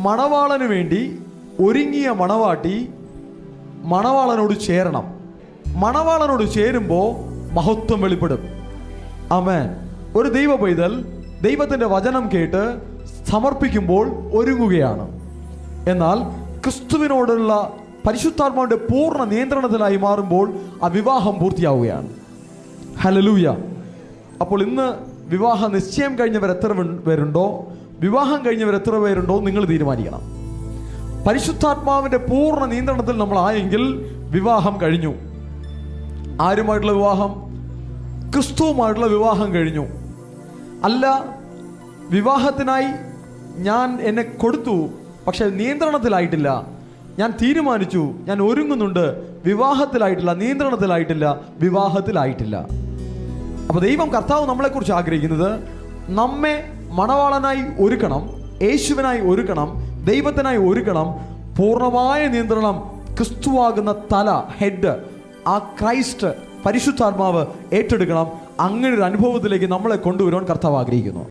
മണവാളന് വേണ്ടി ഒരുങ്ങിയ മണവാട്ടി മണവാളനോട് ചേരണം. മണവാളനോട് ചേരുമ്പോൾ മഹത്വം വെളിപ്പെടും. ആമേൻ. ഒരു ദൈവ പൈതൽ ദൈവത്തിൻ്റെ വചനം കേട്ട് സമർപ്പിക്കുമ്പോൾ ഒരുങ്ങുകയാണ്. എന്നാൽ ക്രിസ്തുവിനോടുള്ള പരിശുദ്ധാത്മാവിൻ്റെ പൂർണ്ണ നിയന്ത്രണത്തിലായി മാറുമ്പോൾ ആ വിവാഹം പൂർത്തിയാവുകയാണ്. ഹല്ലേലൂയ. അപ്പോൾ ഇന്ന് വിവാഹ നിശ്ചയം കഴിഞ്ഞവർ എത്ര പേരുണ്ടോ, വിവാഹം കഴിഞ്ഞവർ എത്ര പേരുണ്ടോ നിങ്ങൾ തീരുമാനിക്കണം. പരിശുദ്ധാത്മാവിൻ്റെ പൂർണ്ണ നിയന്ത്രണത്തിൽ നമ്മളായെങ്കിൽ വിവാഹം കഴിഞ്ഞു. ആരുമായിട്ടുള്ള വിവാഹം? ക്രിസ്തുവുമായിട്ടുള്ള വിവാഹം കഴിഞ്ഞു. അല്ല, വിവാഹത്തിനായി ഞാൻ എന്നെ കൊടുത്തു, പക്ഷെ നിയന്ത്രണത്തിലായിട്ടില്ല. ഞാൻ തീരുമാനിച്ചു, ഞാൻ ഒരുങ്ങുന്നുണ്ട്, വിവാഹത്തിലായിട്ടില്ല, നിയന്ത്രണത്തിലായിട്ടില്ല, വിവാഹത്തിലായിട്ടില്ല. അപ്പോൾ ദൈവം കർത്താവ് നമ്മളെക്കുറിച്ച് ആഗ്രഹിക്കുന്നത് നമ്മെ മണവാളനായി ഒരുക്കണം, യേശുവിനായി ഒരുക്കണം, ദൈവത്തിനായി ഒരുക്കണം. പൂർണ്ണമായ നിയന്ത്രണം ക്രിസ്തുവാകുന്ന തല, ഹെഡ്, ആ ക്രൈസ്റ്റ് പരിശുദ്ധാത്മാവ് ഏറ്റെടുക്കണം. അങ്ങനെ ഒരു അനുഭവത്തിലേക്ക് നമ്മളെ കൊണ്ടുവരുവാൻ കർത്താവ് ആഗ്രഹിക്കുന്നു.